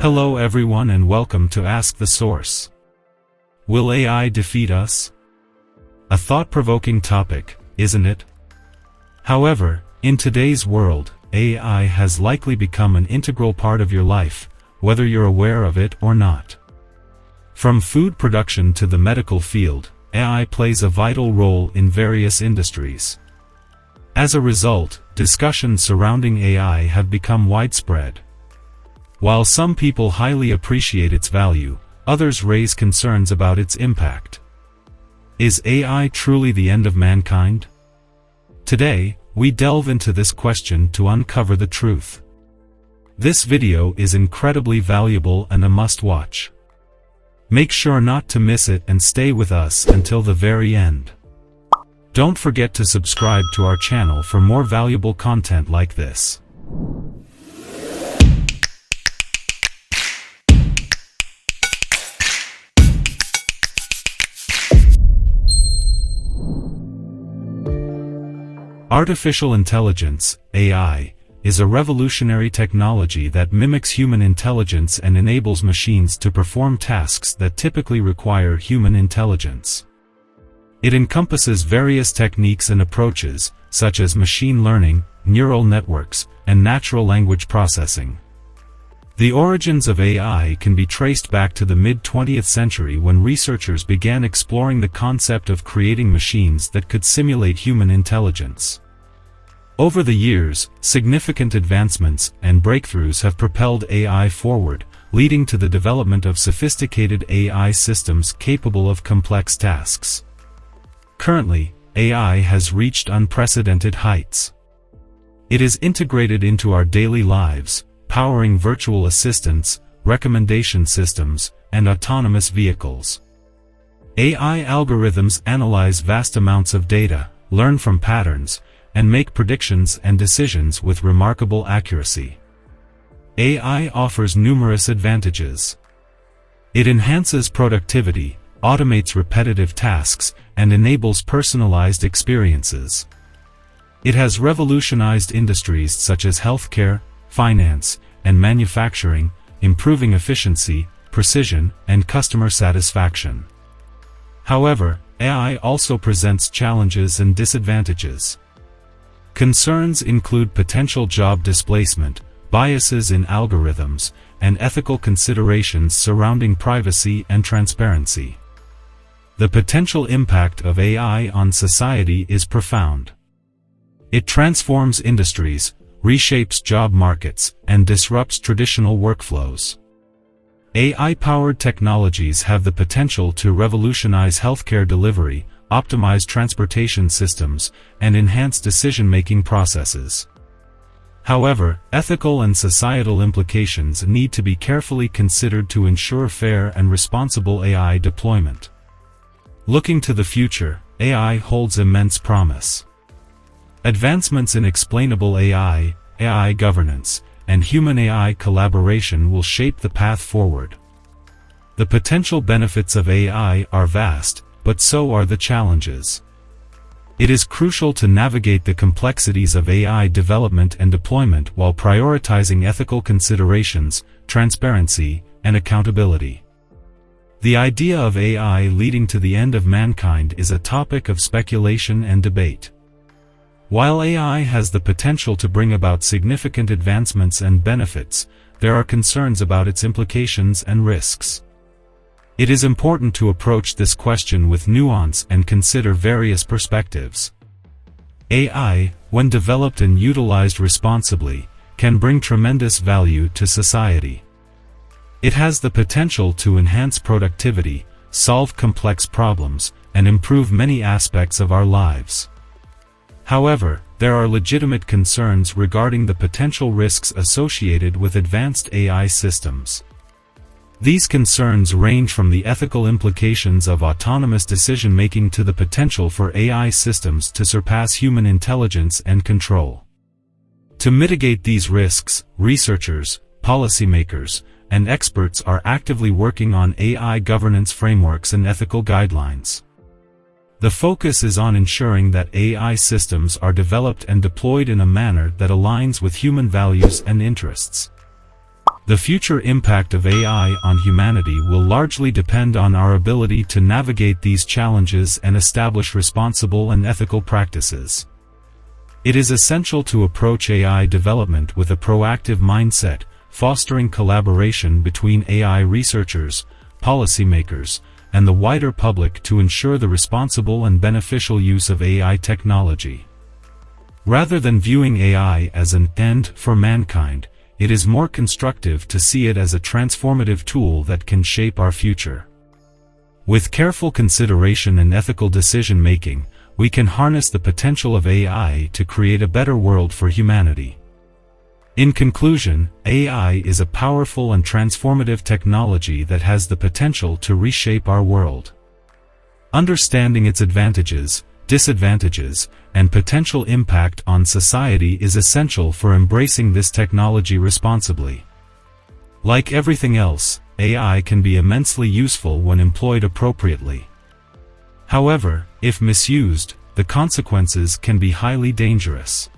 Hello everyone and welcome to Ask the Source. Will AI defeat us? A thought-provoking topic, isn't it? However, in today's world, AI has likely become an integral part of your life, whether you're aware of it or not. From food production to the medical field, AI plays a vital role in various industries. As a result, discussions surrounding AI have become widespread. While some people highly appreciate its value, others raise concerns about its impact. Is AI truly the end of mankind? Today, we delve into this question to uncover the truth. This video is incredibly valuable and a must-watch. Make sure not to miss it and stay with us until the very end. Don't forget to subscribe to our channel for more valuable content like this. Artificial intelligence, AI, is a revolutionary technology that mimics human intelligence and enables machines to perform tasks that typically require human intelligence. It encompasses various techniques and approaches, such as machine learning, neural networks, and natural language processing. The origins of AI can be traced back to the mid-20th century when researchers began exploring the concept of creating machines that could simulate human intelligence. Over the years, significant advancements and breakthroughs have propelled AI forward, leading to the development of sophisticated AI systems capable of complex tasks. Currently, AI has reached unprecedented heights. It is integrated into our daily lives, powering virtual assistants, recommendation systems, and autonomous vehicles. AI algorithms analyze vast amounts of data, learn from patterns, and make predictions and decisions with remarkable accuracy. AI offers numerous advantages. It enhances productivity, automates repetitive tasks, and enables personalized experiences. It has revolutionized industries such as healthcare, finance, and manufacturing, improving efficiency, precision, and customer satisfaction. However, AI also presents challenges and disadvantages. Concerns include potential job displacement, biases in algorithms, and ethical considerations surrounding privacy and transparency. The potential impact of AI on society is profound. It transforms industries, reshapes job markets, and disrupts traditional workflows. AI-powered technologies have the potential to revolutionize healthcare delivery, optimize transportation systems, and enhance decision-making processes. However, ethical and societal implications need to be carefully considered to ensure fair and responsible AI deployment. Looking to the future, AI holds immense promise. Advancements in explainable AI, AI governance, and human-AI collaboration will shape the path forward. The potential benefits of AI are vast, but so are the challenges. It is crucial to navigate the complexities of AI development and deployment while prioritizing ethical considerations, transparency, and accountability. The idea of AI leading to the end of mankind is a topic of speculation and debate. While AI has the potential to bring about significant advancements and benefits, there are concerns about its implications and risks. It is important to approach this question with nuance and consider various perspectives. AI, when developed and utilized responsibly, can bring tremendous value to society. It has the potential to enhance productivity, solve complex problems, and improve many aspects of our lives. However, there are legitimate concerns regarding the potential risks associated with advanced AI systems. These concerns range from the ethical implications of autonomous decision-making to the potential for AI systems to surpass human intelligence and control. To mitigate these risks, researchers, policymakers, and experts are actively working on AI governance frameworks and ethical guidelines. The focus is on ensuring that AI systems are developed and deployed in a manner that aligns with human values and interests. The future impact of AI on humanity will largely depend on our ability to navigate these challenges and establish responsible and ethical practices. It is essential to approach AI development with a proactive mindset, fostering collaboration between AI researchers, policymakers, and the wider public to ensure the responsible and beneficial use of AI technology. Rather than viewing AI as an end for mankind, it is more constructive to see it as a transformative tool that can shape our future. With careful consideration and ethical decision-making, we can harness the potential of AI to create a better world for humanity. In conclusion, AI is a powerful and transformative technology that has the potential to reshape our world. Understanding its advantages, disadvantages, and potential impact on society is essential for embracing this technology responsibly. Like everything else, AI can be immensely useful when employed appropriately. However, if misused, the consequences can be highly dangerous.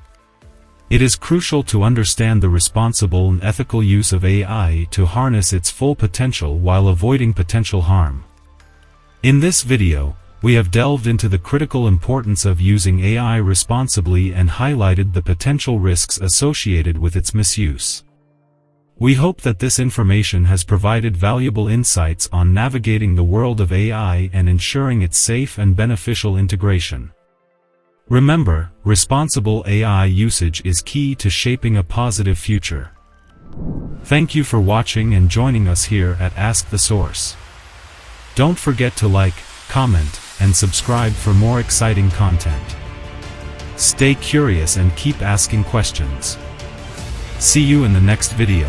It is crucial to understand the responsible and ethical use of AI to harness its full potential while avoiding potential harm. In this video, we have delved into the critical importance of using AI responsibly and highlighted the potential risks associated with its misuse. We hope that this information has provided valuable insights on navigating the world of AI and ensuring its safe and beneficial integration. Remember, responsible AI usage is key to shaping a positive future. Thank you for watching and joining us here at Ask the Source. Don't forget to like, comment, and subscribe for more exciting content. Stay curious and keep asking questions. See you in the next video.